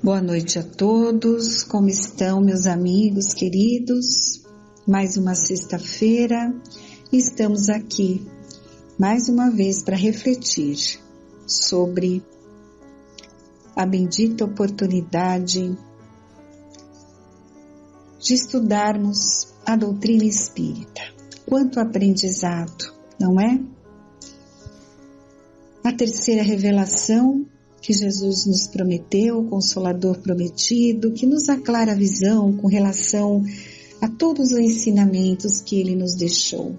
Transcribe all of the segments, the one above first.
Boa noite a todos, como estão meus amigos queridos? Mais uma sexta-feira, estamos aqui mais uma vez para refletir sobre a bendita oportunidade de estudarmos a doutrina espírita. Quanto aprendizado, não é? A terceira revelação que Jesus nos prometeu, o Consolador prometido, que nos aclara a visão com relação a todos os ensinamentos que Ele nos deixou.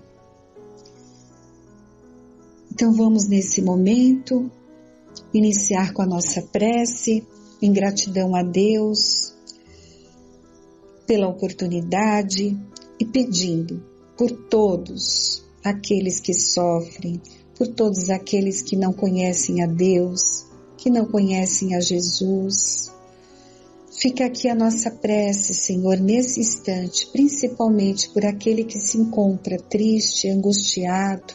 Então vamos nesse momento iniciar com a nossa prece, em gratidão a Deus pela oportunidade e pedindo por todos aqueles que sofrem, por todos aqueles que não conhecem a Deus, que não conhecem a Jesus. Fica aqui a nossa prece, Senhor, nesse instante, principalmente por aquele que se encontra triste, angustiado.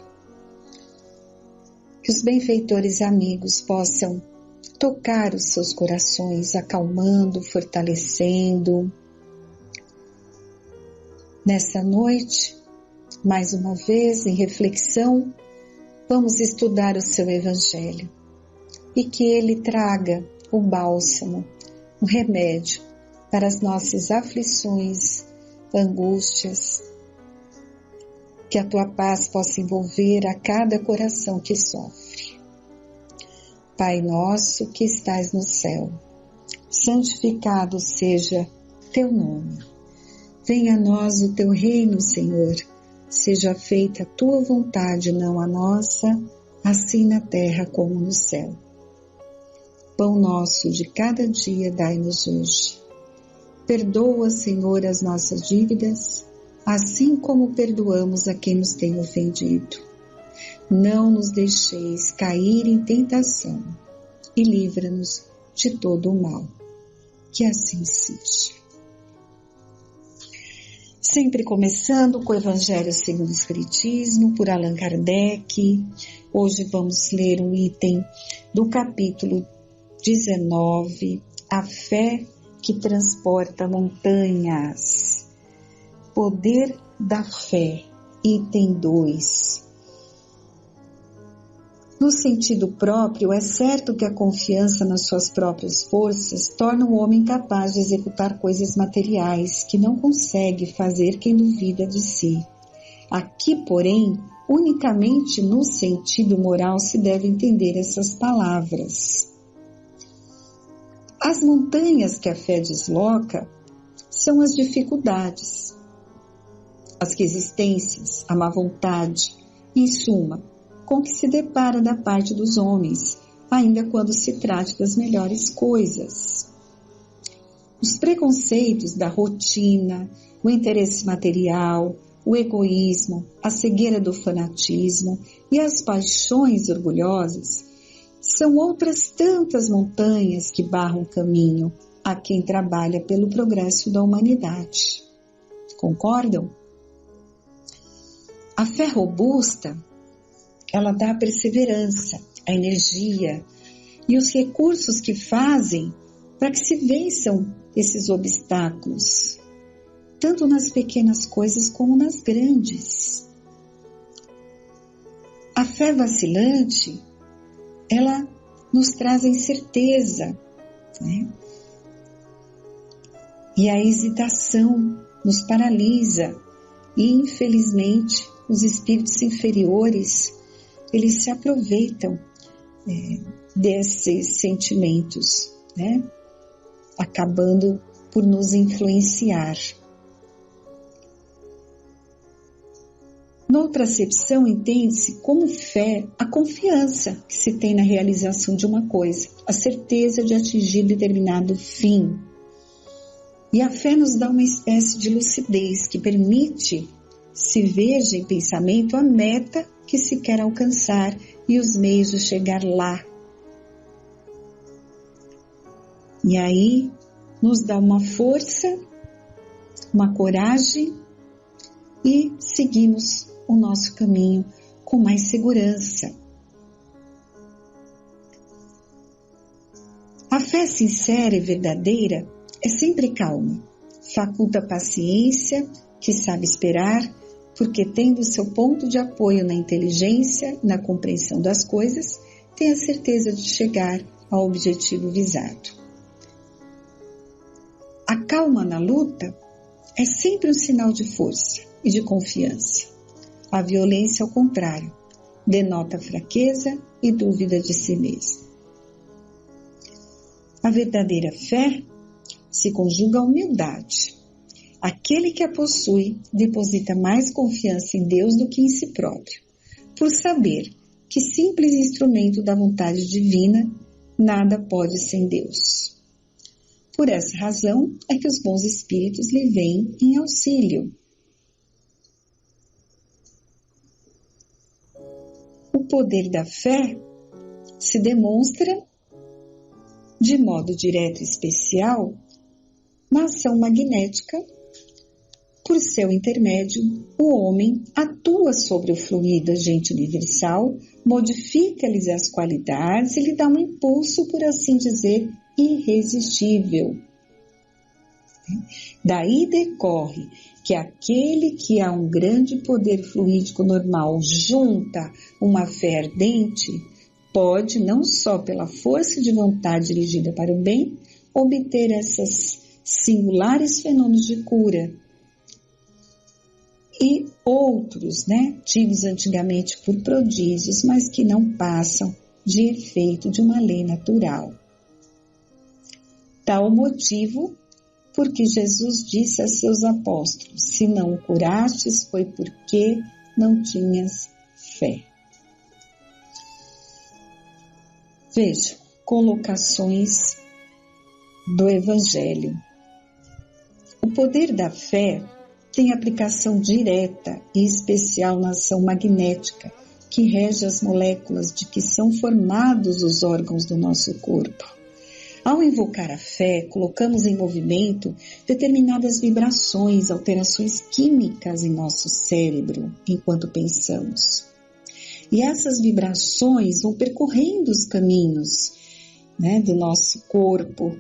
Que os benfeitores amigos possam tocar os seus corações, acalmando, fortalecendo. Nessa noite, mais uma vez, em reflexão, vamos estudar o seu Evangelho. E que Ele traga o bálsamo, o remédio para as nossas aflições, angústias. Que a Tua paz possa envolver a cada coração que sofre. Pai nosso que estais no céu, santificado seja Teu nome. Venha a nós o Teu reino, Senhor. Seja feita a Tua vontade, não a nossa, assim na terra como no céu. Pão nosso de cada dia dai-nos hoje. Perdoa, Senhor, as nossas dívidas, assim como perdoamos a quem nos tem ofendido. Não nos deixeis cair em tentação e livra-nos de todo o mal. Que assim seja. Sempre começando com o Evangelho segundo o Espiritismo, por Allan Kardec. Hoje vamos ler um item do capítulo 19, a fé que transporta montanhas. Poder da fé, item 2. No sentido próprio, é certo que a confiança nas suas próprias forças torna o homem capaz de executar coisas materiais que não consegue fazer quem duvida de si. Aqui, porém, unicamente no sentido moral se deve entender essas palavras. As montanhas que a fé desloca são as dificuldades, as resistências, a má vontade, em suma, com que se depara da parte dos homens, ainda quando se trate das melhores coisas. Os preconceitos da rotina, o interesse material, o egoísmo, a cegueira do fanatismo e as paixões orgulhosas são outras tantas montanhas que barram o caminho a quem trabalha pelo progresso da humanidade. Concordam? A fé robusta, ela dá a perseverança, a energia e os recursos que fazem para que se vençam esses obstáculos, tanto nas pequenas coisas como nas grandes. A fé vacilante, ela nos traz a incerteza, né? E a hesitação nos paralisa e, infelizmente, os espíritos inferiores, eles se aproveitam desses sentimentos, né? Acabando por nos influenciar. Noutra acepção, entende-se como fé a confiança que se tem na realização de uma coisa, a certeza de atingir determinado fim. E a fé nos dá uma espécie de lucidez que permite se veja em pensamento a meta que se quer alcançar e os meios de chegar lá. E aí nos dá uma força, uma coragem e seguimos o nosso caminho com mais segurança. A fé sincera e verdadeira é sempre calma, faculta paciência, que sabe esperar, porque tendo seu ponto de apoio na inteligência, na compreensão das coisas, tem a certeza de chegar ao objetivo visado. A calma na luta é sempre um sinal de força e de confiança. A violência, ao contrário, denota fraqueza e dúvida de si mesmo. A verdadeira fé se conjuga à humildade. Aquele que a possui deposita mais confiança em Deus do que em si próprio, por saber que simples instrumento da vontade divina, nada pode sem Deus. Por essa razão é que os bons espíritos lhe vêm em auxílio. O poder da fé se demonstra de modo direto e especial na ação magnética. Por seu intermédio, o homem atua sobre o fluido agente universal, modifica-lhes as qualidades e lhe dá um impulso, por assim dizer, irresistível. Daí decorre que aquele que a um grande poder fluídico normal junta uma fé ardente, pode, não só pela força de vontade dirigida para o bem, obter esses singulares fenômenos de cura, e outros, tidos antigamente por prodígios, mas que não passam de efeito de uma lei natural. Tal motivo, porque Jesus disse a seus apóstolos: se não o curastes, foi porque não tinhas fé. Vejam, colocações do Evangelho. O poder da fé tem aplicação direta e especial na ação magnética, que rege as moléculas de que são formados os órgãos do nosso corpo. Ao invocar a fé, colocamos em movimento determinadas vibrações, alterações químicas em nosso cérebro, enquanto pensamos. E essas vibrações vão percorrendo os caminhos, do nosso corpo,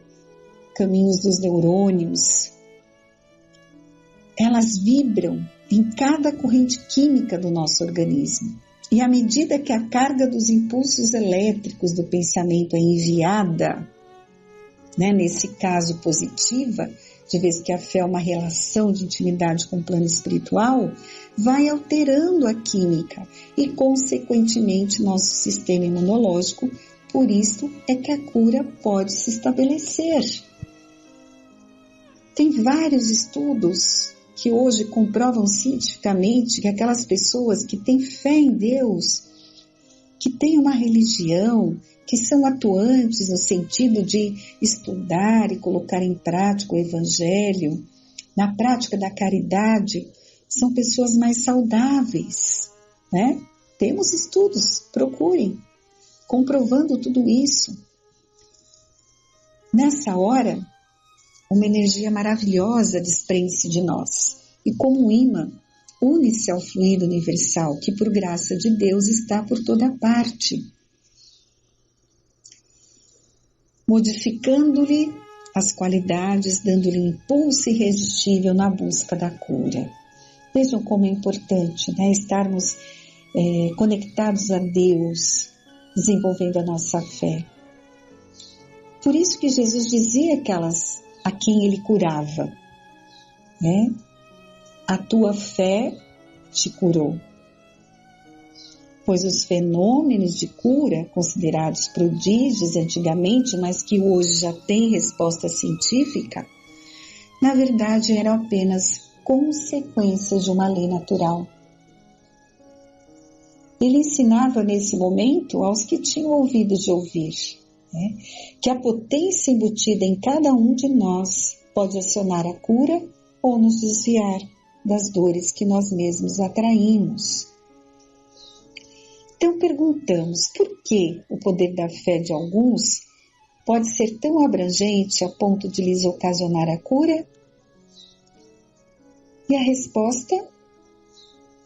caminhos dos neurônios. Elas vibram em cada corrente química do nosso organismo. E à medida que a carga dos impulsos elétricos do pensamento é enviada, nesse caso positiva, de vez que a fé é uma relação de intimidade com o plano espiritual, vai alterando a química e, consequentemente, nosso sistema imunológico. Por isso é que a cura pode se estabelecer. Tem vários estudos que hoje comprovam cientificamente que aquelas pessoas que têm fé em Deus, que têm uma religião, que são atuantes no sentido de estudar e colocar em prática o Evangelho, na prática da caridade, são pessoas mais saudáveis, Temos estudos, procurem, comprovando tudo isso. Nessa hora, uma energia maravilhosa desprende-se de nós e, como um imã, une-se ao fluido universal que, por graça de Deus, está por toda parte, modificando-lhe as qualidades, dando-lhe um impulso irresistível na busca da cura. Vejam como é importante estarmos conectados a Deus, desenvolvendo a nossa fé. Por isso que Jesus dizia aquelas a quem ele curava, a tua fé te curou. Pois os fenômenos de cura, considerados prodígios antigamente, mas que hoje já têm resposta científica, na verdade eram apenas consequências de uma lei natural. Ele ensinava nesse momento aos que tinham ouvido de ouvir, que a potência embutida em cada um de nós pode acionar a cura ou nos desviar das dores que nós mesmos atraímos. Então perguntamos, por que o poder da fé de alguns pode ser tão abrangente a ponto de lhes ocasionar a cura? E a resposta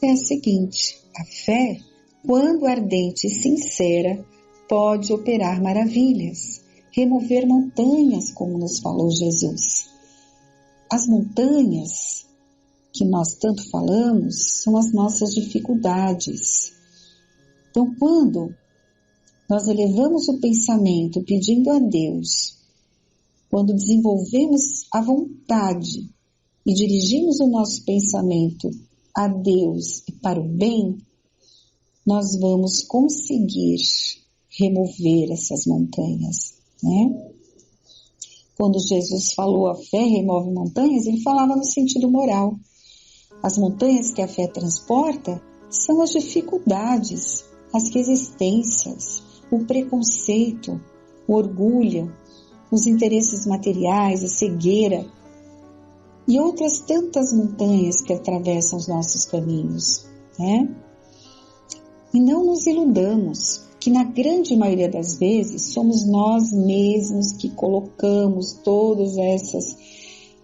é a seguinte: a fé, quando ardente e sincera, pode operar maravilhas, remover montanhas, como nos falou Jesus. As montanhas que nós tanto falamos são as nossas dificuldades. Então, quando nós elevamos o pensamento pedindo a Deus, quando desenvolvemos a vontade e dirigimos o nosso pensamento a Deus e para o bem, nós vamos conseguir remover essas montanhas, né? Quando Jesus falou a fé remove montanhas, ele falava no sentido moral. As montanhas que a fé transporta são as dificuldades, as resistências, o preconceito, o orgulho, os interesses materiais, a cegueira e outras tantas montanhas que atravessam os nossos caminhos, né? E não nos iludamos que na grande maioria das vezes somos nós mesmos que colocamos todos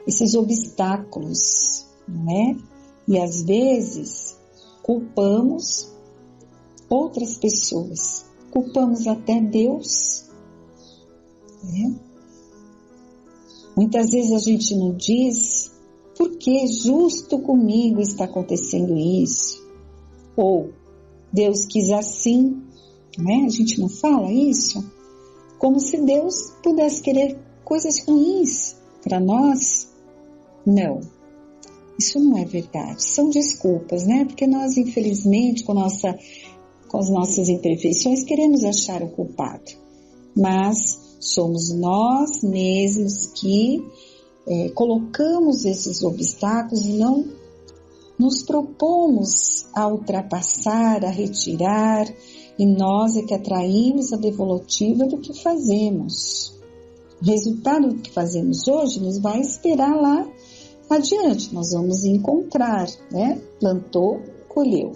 esses obstáculos, né? E às vezes culpamos outras pessoas, culpamos até Deus, né? Muitas vezes a gente não diz por que justo comigo está acontecendo isso, ou Deus quis assim, né? A gente não fala isso como se Deus pudesse querer coisas ruins para nós. Não, isso não é verdade, são desculpas, né? Porque nós, infelizmente, com as nossas imperfeições, queremos achar o culpado, mas somos nós mesmos que colocamos esses obstáculos e não nos propomos a ultrapassar, a retirar, e nós é que atraímos a devolutiva do que fazemos. O resultado do que fazemos hoje nos vai esperar lá adiante, nós vamos encontrar, né? Plantou, colheu.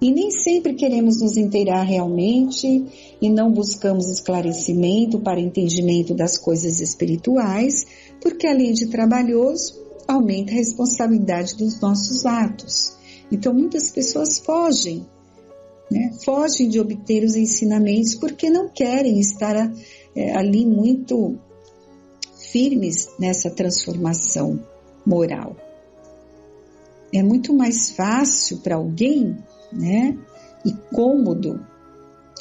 E nem sempre queremos nos inteirar realmente e não buscamos esclarecimento para entendimento das coisas espirituais, porque a lei de trabalhoso aumenta a responsabilidade dos nossos atos. Então muitas pessoas fogem, né? Fogem de obter os ensinamentos porque não querem estar ali muito firmes nessa transformação moral. É muito mais fácil para alguém, né, e cômodo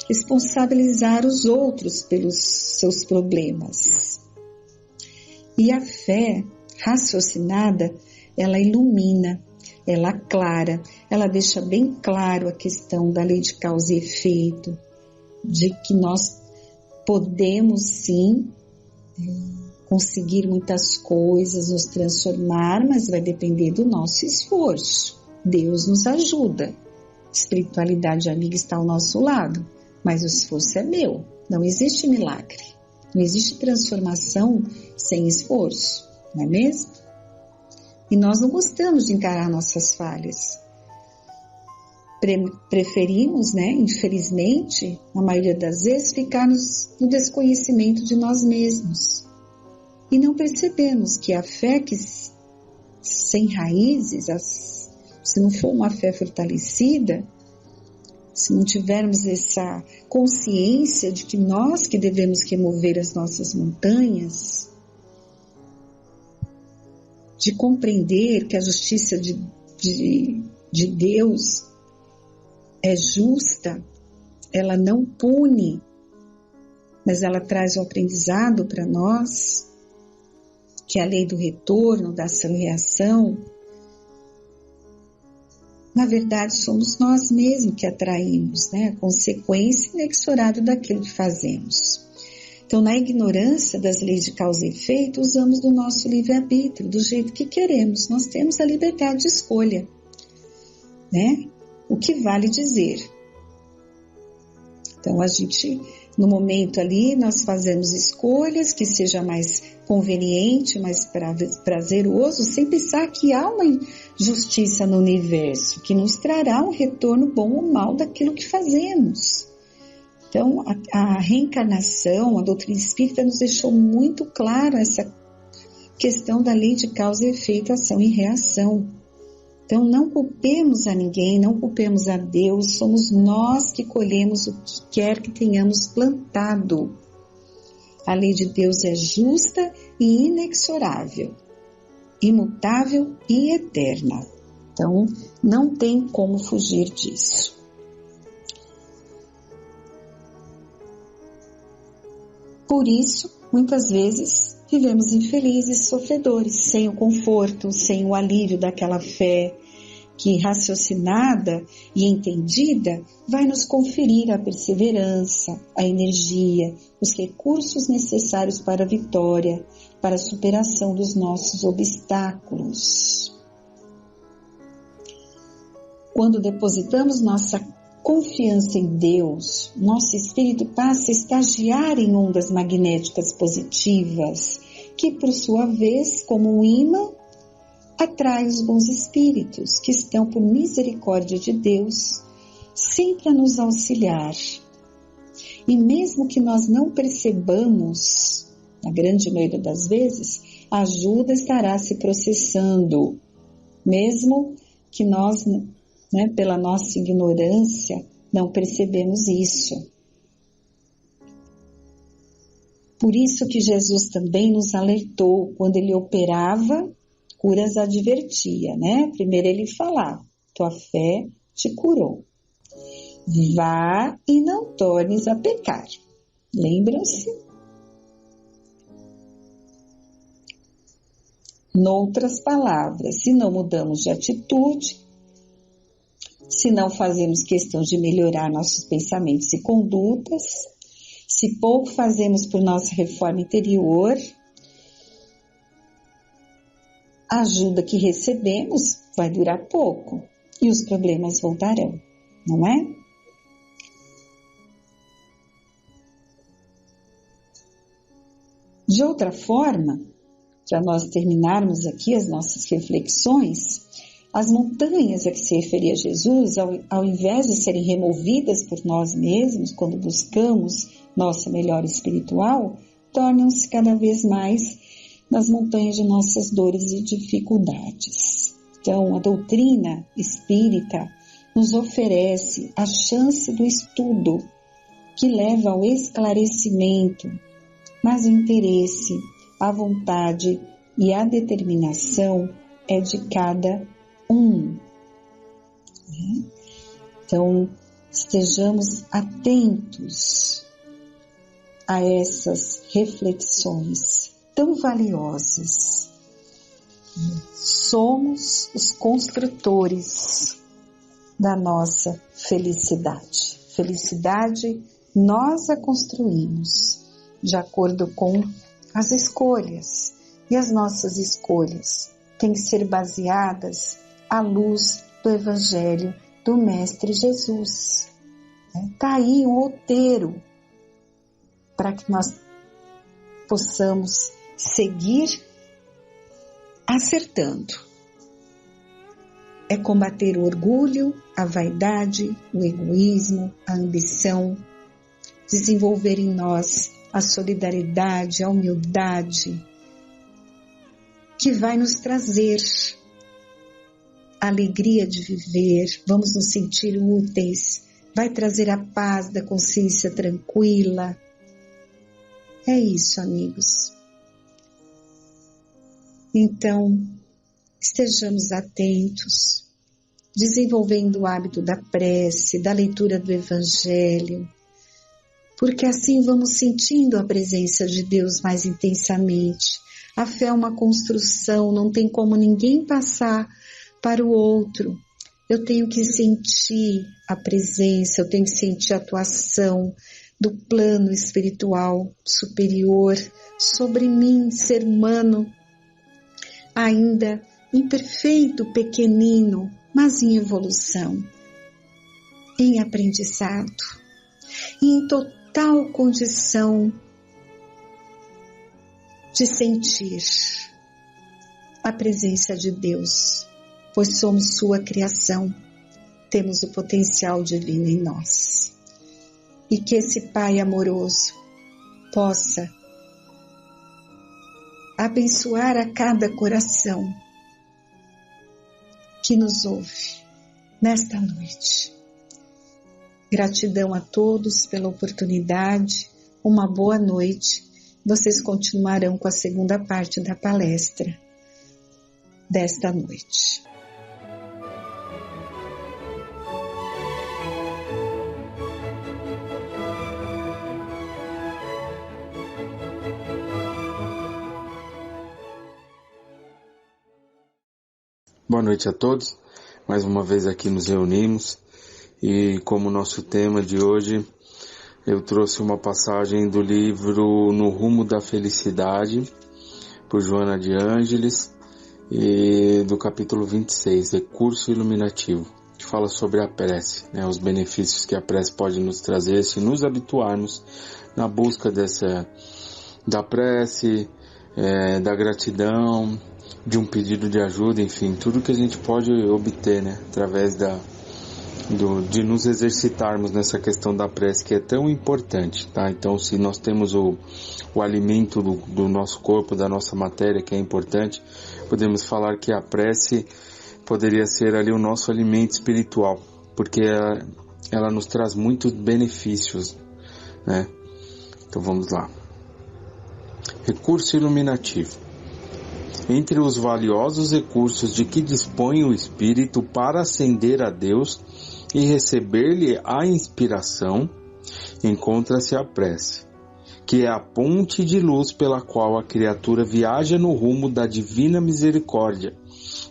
responsabilizar os outros pelos seus problemas. E a fé raciocinada, ela ilumina, ela aclara, ela deixa bem claro a questão da lei de causa e efeito, de que nós podemos sim conseguir muitas coisas, nos transformar, mas vai depender do nosso esforço. Deus nos ajuda. Espiritualidade amiga está ao nosso lado, mas o esforço é meu. Não existe milagre, não existe transformação sem esforço, não é mesmo? E nós não gostamos de encarar nossas falhas. Preferimos, né, infelizmente, na maioria das vezes, ficar no desconhecimento de nós mesmos. E não percebemos que a fé que sem raízes, se não for uma fé fortalecida, se não tivermos essa consciência de que nós que devemos remover as nossas montanhas, de compreender que a justiça de Deus é justa, ela não pune, mas ela traz o aprendizado para nós, que é a lei do retorno, da ação e reação. Na verdade, somos nós mesmos que atraímos, né, a consequência inexorável daquilo que fazemos. Então, na ignorância das leis de causa e efeito, usamos do nosso livre-arbítrio, do jeito que queremos. Nós temos a liberdade de escolha, né? O que vale dizer. Então, a gente, no momento ali, nós fazemos escolhas que seja mais conveniente, mais prazeroso, sem pensar que há uma justiça no universo, que nos trará um retorno bom ou mal daquilo que fazemos. Então, a reencarnação, a doutrina espírita nos deixou muito claro essa questão da lei de causa e efeito, ação e reação. Então, não culpemos a ninguém, não culpemos a Deus, somos nós que colhemos o que quer que tenhamos plantado. A lei de Deus é justa e inexorável, imutável e eterna. Então, não tem como fugir disso. Por isso, muitas vezes, vivemos infelizes e sofredores, sem o conforto, sem o alívio daquela fé que, raciocinada e entendida, vai nos conferir a perseverança, a energia, os recursos necessários para a vitória, para a superação dos nossos obstáculos. Quando depositamos nossa confiança em Deus, nosso espírito passa a estagiar em ondas magnéticas positivas, que por sua vez, como um imã, atrai os bons espíritos que estão, por misericórdia de Deus, sempre a nos auxiliar. E mesmo que nós não percebamos, na grande maioria das vezes, a ajuda estará se processando, mesmo que nós, pela nossa ignorância, não percebemos isso. Por isso que Jesus também nos alertou, quando ele operava, curas advertia, Primeiro ele falava, tua fé te curou. Vá e não tornes a pecar. Lembram-se? Noutras palavras, se não mudamos de atitude, se não fazemos questão de melhorar nossos pensamentos e condutas, se pouco fazemos por nossa reforma interior, a ajuda que recebemos vai durar pouco e os problemas voltarão, não é? De outra forma, para nós terminarmos aqui as nossas reflexões, as montanhas a que se referia Jesus, ao invés de serem removidas por nós mesmos, quando buscamos nossa melhora espiritual, tornam-se cada vez mais nas montanhas de nossas dores e dificuldades. Então, a doutrina espírita nos oferece a chance do estudo, que leva ao esclarecimento, mas o interesse, a vontade e a determinação é de cada um. Então, estejamos atentos a essas reflexões tão valiosas. Somos os construtores da nossa felicidade. Felicidade nós a construímos de acordo com as escolhas. E as nossas escolhas têm que ser baseadas à luz do Evangelho do Mestre Jesus. Está aí um roteiro para que nós possamos seguir acertando. É combater o orgulho, a vaidade, o egoísmo, a ambição, desenvolver em nós a solidariedade, a humildade, que vai nos trazer a alegria de viver, vamos nos sentir úteis, vai trazer a paz da consciência tranquila. É isso, amigos. Então, estejamos atentos, desenvolvendo o hábito da prece, da leitura do Evangelho, porque assim vamos sentindo a presença de Deus mais intensamente. A fé é uma construção, não tem como ninguém passar para o outro. Eu tenho que sentir a presença, eu tenho que sentir a atuação do plano espiritual superior sobre mim, ser humano, ainda imperfeito, pequenino, mas em evolução, em aprendizado e em total condição de sentir a presença de Deus, pois somos sua criação, temos o potencial divino em nós. E que esse Pai amoroso possa abençoar a cada coração que nos ouve nesta noite. Gratidão a todos pela oportunidade, uma boa noite vocês continuarão com a segunda parte da palestra desta noite. Boa noite a todos, mais uma vez aqui nos reunimos e como nosso tema de hoje eu trouxe uma passagem do livro No Rumo da Felicidade, por Joana de Ângeles, e do capítulo 26, Recurso Iluminativo, que fala sobre a prece, né, os benefícios que a prece pode nos trazer se nos habituarmos na busca da prece, da gratidão, de um pedido de ajuda, enfim, tudo que a gente pode obter, né, através de nos exercitarmos nessa questão da prece, que é tão importante, tá? Então, se nós temos o alimento do nosso corpo, da nossa matéria, que é importante, podemos falar que a prece poderia ser ali o nosso alimento espiritual, porque ela nos traz muitos benefícios, né? Então, vamos lá. Recurso iluminativo. Entre os valiosos recursos de que dispõe o espírito para ascender a Deus e receber-lhe a inspiração, encontra-se a prece, que é a ponte de luz pela qual a criatura viaja no rumo da divina misericórdia,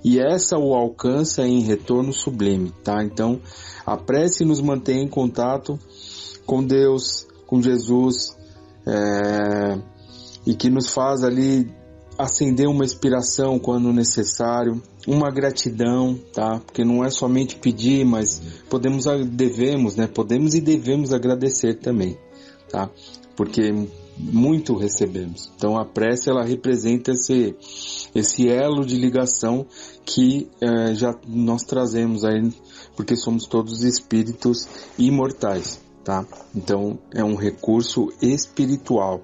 e essa o alcança em retorno sublime, tá? Então, a prece nos mantém em contato com Deus, com Jesus, e que nos faz ali acender uma inspiração quando necessário, uma gratidão, tá? Porque não é somente pedir, mas podemos e devemos agradecer também, tá? Porque muito recebemos. Então a prece, ela representa esse elo de ligação que já nós trazemos aí, porque somos todos espíritos imortais, tá? Então é um recurso espiritual.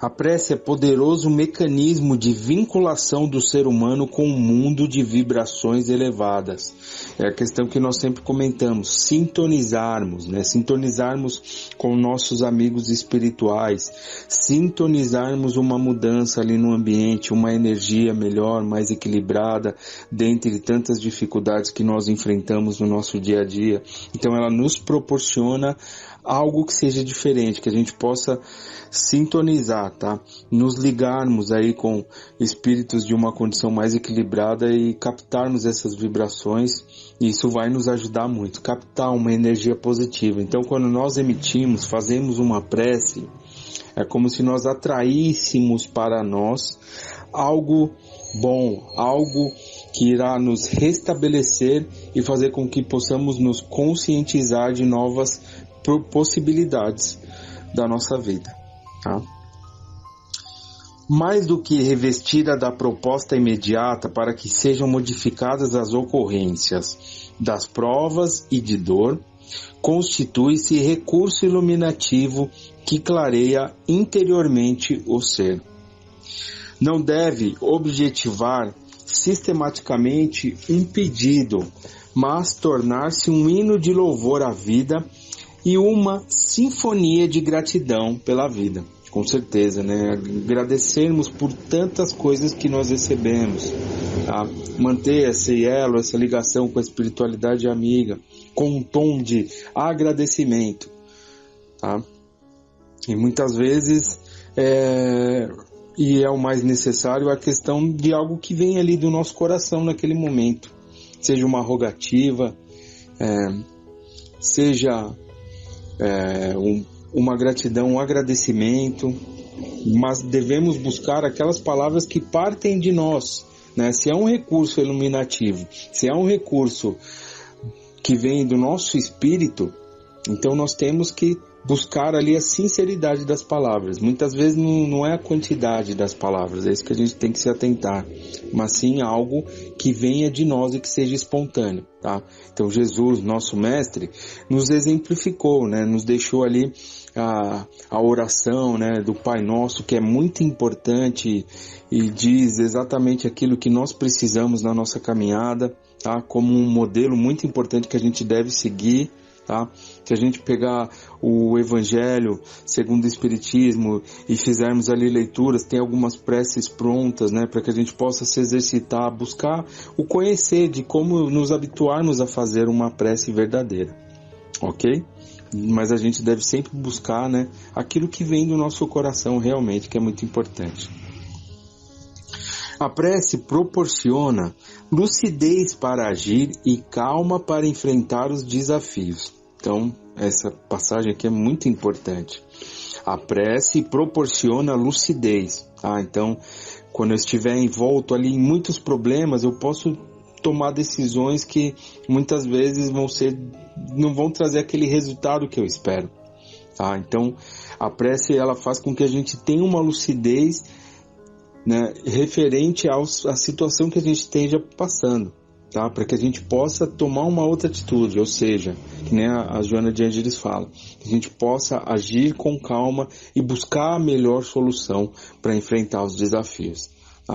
A prece é poderoso mecanismo de vinculação do ser humano com um mundo de vibrações elevadas. É a questão que nós sempre comentamos, sintonizarmos, né? Sintonizarmos com nossos amigos espirituais, sintonizarmos uma mudança ali no ambiente, uma energia melhor, mais equilibrada, dentre tantas dificuldades que nós enfrentamos no nosso dia a dia. Então ela nos proporciona algo que seja diferente, que a gente possa sintonizar, tá? Nos ligarmos aí com espíritos de uma condição mais equilibrada e captarmos essas vibrações, e isso vai nos ajudar muito, captar uma energia positiva. Então, quando nós emitimos, fazemos uma prece, é como se nós atraíssemos para nós algo bom, algo que irá nos restabelecer e fazer com que possamos nos conscientizar de novas possibilidades da nossa vida, tá? Mais do que revestida da proposta imediata para que sejam modificadas as ocorrências das provas e de dor, constitui-se recurso iluminativo que clareia interiormente o ser. Não deve objetivar sistematicamente um pedido, mas tornar-se um hino de louvor à vida e uma sinfonia de gratidão pela vida. Com certeza, né? Agradecermos por tantas coisas que nós recebemos, tá? Manter esse elo, essa ligação com a espiritualidade amiga, com um tom de agradecimento, tá? E muitas vezes e é o mais necessário, a questão de algo que vem ali do nosso coração naquele momento, seja uma rogativa, seja uma gratidão, um agradecimento, mas devemos buscar aquelas palavras que partem de nós, né? Se é um recurso iluminativo, se é um recurso que vem do nosso espírito, então nós temos que buscar ali a sinceridade das palavras. Muitas vezes não é a quantidade das palavras, é isso que a gente tem que se atentar, mas sim algo que venha de nós e que seja espontâneo, tá? Então Jesus, nosso mestre, nos exemplificou, né? Nos deixou ali a oração, né, do Pai Nosso, que é muito importante e diz exatamente aquilo que nós precisamos na nossa caminhada, tá? Como um modelo muito importante que a gente deve seguir, tá? Se a gente pegar o Evangelho segundo o Espiritismo e fizermos ali leituras, tem algumas preces prontas, né, para que a gente possa se exercitar, buscar o conhecer de como nos habituarmos a fazer uma prece verdadeira, ok? Mas a gente deve sempre buscar, né, aquilo que vem do nosso coração realmente, que é muito importante. A prece proporciona lucidez para agir e calma para enfrentar os desafios. Então, essa passagem aqui é muito importante. A prece proporciona lucidez. Então, quando eu estiver envolto ali em muitos problemas, eu posso tomar decisões que muitas vezes não vão trazer aquele resultado que eu espero. Então, a prece ela faz com que a gente tenha uma lucidez, né, referente à situação que a gente esteja passando, tá? Para que a gente possa tomar uma outra atitude, ou seja, que nem a Joana de Ângeles fala, que a gente possa agir com calma e buscar a melhor solução para enfrentar os desafios.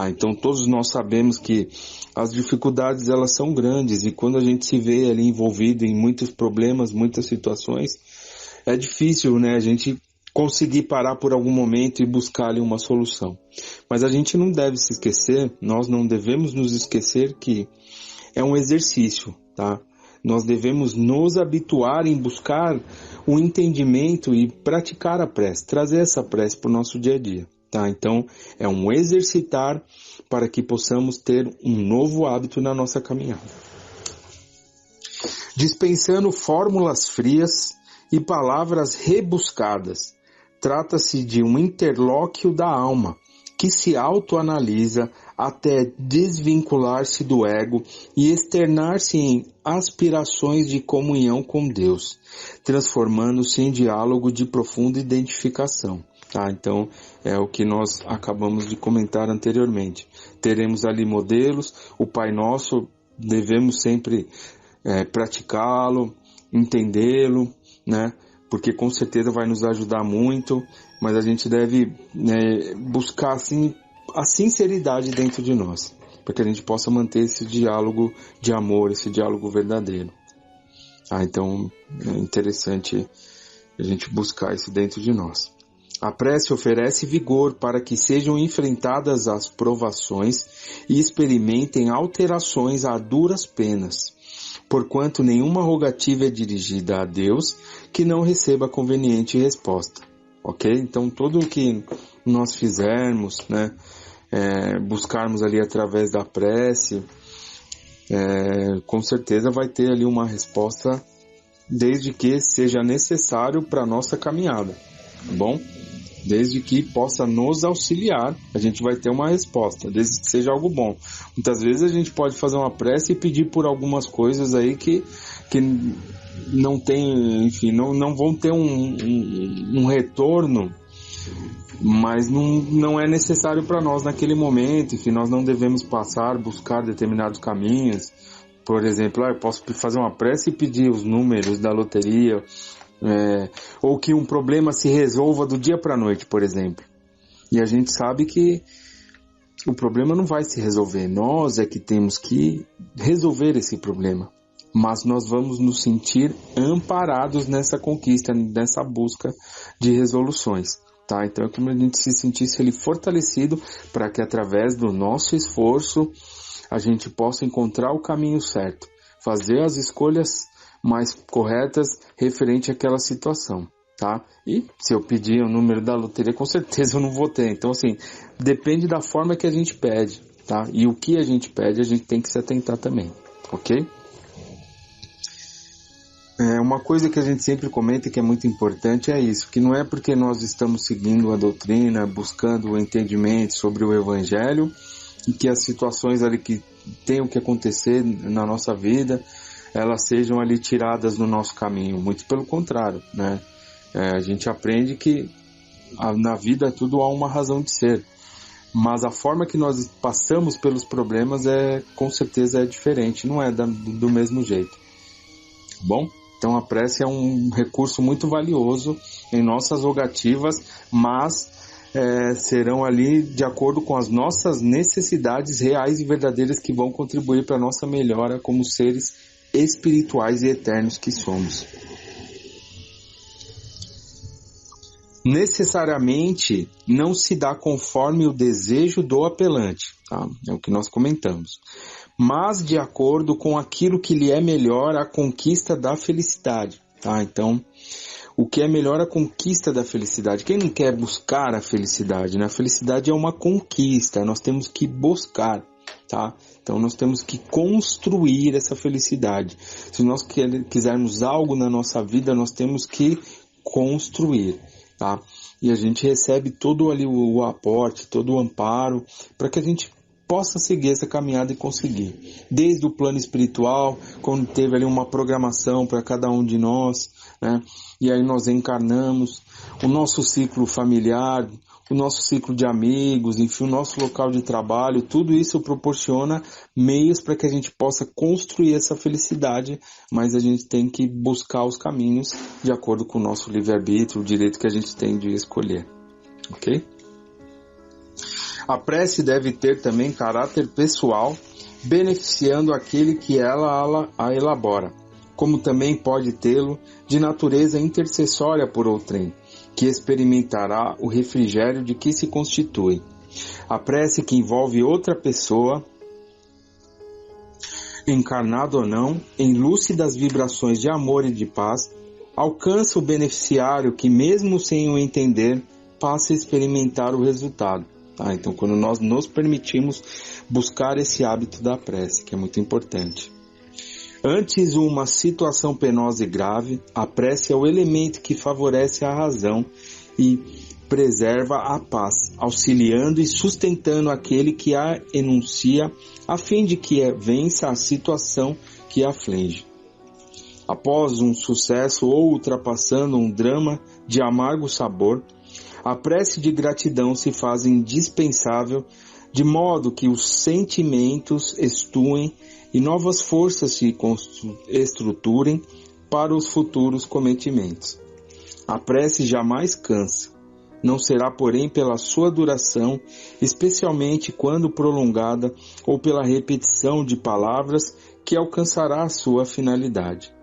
Então todos nós sabemos que as dificuldades elas são grandes e quando a gente se vê ali envolvido em muitos problemas, muitas situações, é difícil, né, a gente conseguir parar por algum momento e buscar ali uma solução. Mas a gente não deve se esquecer, nós não devemos nos esquecer que é um exercício, tá? Nós devemos nos habituar em buscar o entendimento e praticar a prece, trazer essa prece para o nosso dia a dia, tá? Então, é um exercitar para que possamos ter um novo hábito na nossa caminhada. Dispensando fórmulas frias e palavras rebuscadas, trata-se de um interlóquio da alma, que se autoanalisa até desvincular-se do ego e externar-se em aspirações de comunhão com Deus, transformando-se em diálogo de profunda identificação. Então, é o que nós acabamos de comentar anteriormente. Teremos ali modelos, o Pai Nosso, devemos sempre praticá-lo, entendê-lo, né? Porque com certeza vai nos ajudar muito, mas a gente deve buscar assim a sinceridade dentro de nós, para que a gente possa manter esse diálogo de amor, esse diálogo verdadeiro. Então é interessante a gente buscar isso dentro de nós. A prece oferece vigor para que sejam enfrentadas as provações e experimentem alterações a duras penas, porquanto nenhuma rogativa é dirigida a Deus que não receba conveniente resposta, ok? Então, tudo o que nós fizermos, né, buscarmos ali através da prece, com certeza vai ter ali uma resposta, desde que seja necessário para a nossa caminhada, tá bom? Desde que possa nos auxiliar, a gente vai ter uma resposta, desde que seja algo bom. Muitas vezes a gente pode fazer uma prece e pedir por algumas coisas aí que não tem, enfim, não vão ter um retorno, mas não é necessário para nós naquele momento, enfim, nós não devemos buscar determinados caminhos. Por exemplo, eu posso fazer uma prece e pedir os números da loteria, ou que um problema se resolva do dia para a noite, por exemplo. E a gente sabe que o problema não vai se resolver. Nós é que temos que resolver esse problema. Mas nós vamos nos sentir amparados nessa conquista, nessa busca de resoluções. Tá? Então é como a gente se sentisse ali fortalecido para que através do nosso esforço a gente possa encontrar o caminho certo, fazer as escolhas mais corretas referente àquela situação, tá? E se eu pedir o número da loteria, com certeza eu não vou ter. Então, assim, depende da forma que a gente pede, tá? E o que a gente pede, a gente tem que se atentar também, ok? Uma coisa que a gente sempre comenta que é muito importante é isso, que não é porque nós estamos seguindo a doutrina, buscando o entendimento sobre o Evangelho, e que as situações ali que tenham que acontecer na nossa vida, elas sejam ali tiradas do nosso caminho. Muito pelo contrário, né? A gente aprende que na vida tudo há uma razão de ser, mas a forma que nós passamos pelos problemas com certeza é diferente, não é do mesmo jeito, tá bom? Então a prece é um recurso muito valioso em nossas rogativas, mas serão ali de acordo com as nossas necessidades reais e verdadeiras que vão contribuir para a nossa melhora como seres espirituais e eternos que somos. necessariamente não se dá conforme o desejo do apelante, tá? É o que nós comentamos, mas de acordo com aquilo que lhe é melhor a conquista da felicidade, tá? Então, o que é melhor a conquista da felicidade? Quem não quer buscar a felicidade, né? A felicidade é uma conquista, nós temos que buscar, tá? Então nós temos que construir essa felicidade. Se nós quisermos algo na nossa vida, nós temos que construir, tá? E a gente recebe todo ali o aporte, todo o amparo, para que a gente possa seguir essa caminhada e conseguir. Desde o plano espiritual, quando teve ali uma programação para cada um de nós, né? E aí nós encarnamos o nosso ciclo familiar, o nosso ciclo de amigos, enfim, o nosso local de trabalho, tudo isso proporciona meios para que a gente possa construir essa felicidade, mas a gente tem que buscar os caminhos de acordo com o nosso livre-arbítrio, o direito que a gente tem de escolher, ok? A prece deve ter também caráter pessoal, beneficiando aquele que ela a elabora, como também pode tê-lo de natureza intercessória por outrem, que experimentará o refrigério de que se constitui. A prece que envolve outra pessoa, encarnado ou não, em lúcidas vibrações de amor e de paz, alcança o beneficiário que, mesmo sem o entender, passa a experimentar o resultado. Tá? Então, quando nós nos permitimos buscar esse hábito da prece, que é muito importante. Antes uma situação penosa e grave, a prece é o elemento que favorece a razão e preserva a paz, auxiliando e sustentando aquele que a enuncia, a fim de que vença a situação que a aflige. Após um sucesso ou ultrapassando um drama de amargo sabor, a prece de gratidão se faz indispensável, de modo que os sentimentos estuem e novas forças se estruturem para os futuros cometimentos. A prece jamais cansa, não será, porém, pela sua duração, especialmente quando prolongada, ou pela repetição de palavras, que alcançará a sua finalidade.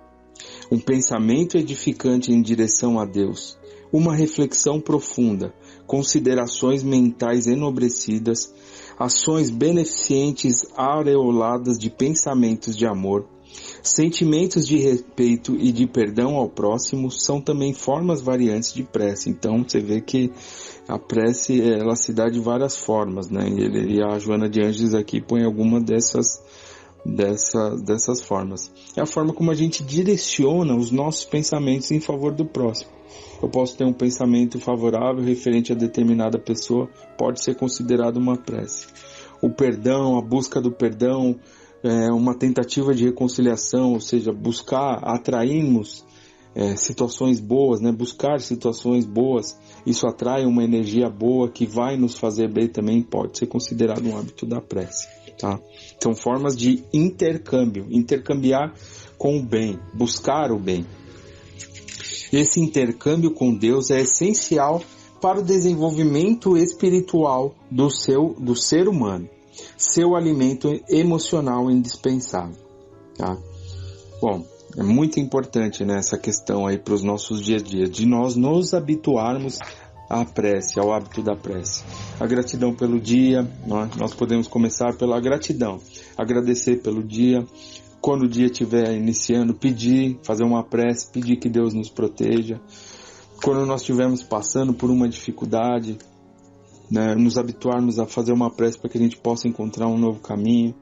Um pensamento edificante em direção a Deus, uma reflexão profunda, considerações mentais enobrecidas, ações beneficentes aureoladas de pensamentos de amor, sentimentos de respeito e de perdão ao próximo são também formas variantes de prece. Então você vê que a prece ela se dá de várias formas, né? E a Joana de Ângeles aqui põe alguma dessas formas. É a forma como a gente direciona os nossos pensamentos em favor do próximo. Eu posso ter um pensamento favorável referente a determinada pessoa, pode ser considerado uma prece. O perdão, a busca do perdão, uma tentativa de reconciliação, ou seja, buscar atrairmos situações boas, né? Buscar situações boas, isso atrai uma energia boa que vai nos fazer bem também, pode ser considerado um hábito da prece. Tá? São formas de intercâmbio, intercambiar com o bem, buscar o bem. Esse intercâmbio com Deus é essencial para o desenvolvimento espiritual do ser humano, seu alimento emocional indispensável. Tá? Bom, é muito importante, né, essa questão aí para os nossos dias a dia, de nós nos habituarmos à prece, ao hábito da prece. A gratidão pelo dia, nós podemos começar pela gratidão, agradecer pelo dia. Quando o dia estiver iniciando, pedir, fazer uma prece, pedir que Deus nos proteja. Quando nós estivermos passando por uma dificuldade, né, nos habituarmos a fazer uma prece para que a gente possa encontrar um novo caminho.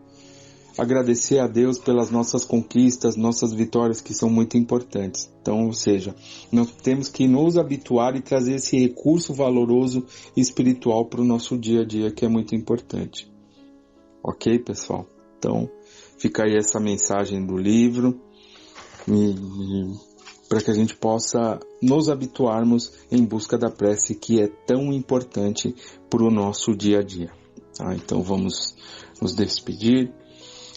Agradecer a Deus pelas nossas conquistas, nossas vitórias que são muito importantes. Então, ou seja, nós temos que nos habituar e trazer esse recurso valoroso e espiritual para o nosso dia a dia, que é muito importante. Ok, pessoal? Então, fica aí essa mensagem do livro para que a gente possa nos habituarmos em busca da prece que é tão importante para o nosso dia a dia. Tá? Então vamos nos despedir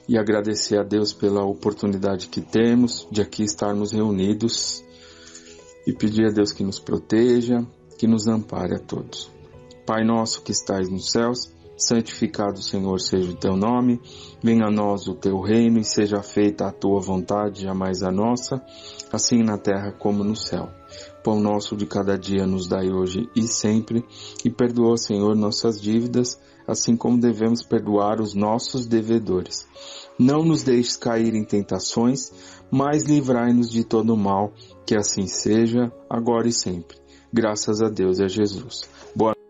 e agradecer a Deus pela oportunidade que temos de aqui estarmos reunidos e pedir a Deus que nos proteja, que nos ampare a todos. Pai nosso que estais nos céus, santificado, Senhor, seja o teu nome, venha a nós o teu reino e seja feita a tua vontade, jamais a nossa, assim na terra como no céu. pão nosso de cada dia nos dai hoje e sempre, e perdoa, Senhor, nossas dívidas, assim como devemos perdoar os nossos devedores. Não nos deixes cair em tentações, mas livrai-nos de todo mal, que assim seja, agora e sempre. Graças a Deus e a Jesus. Boa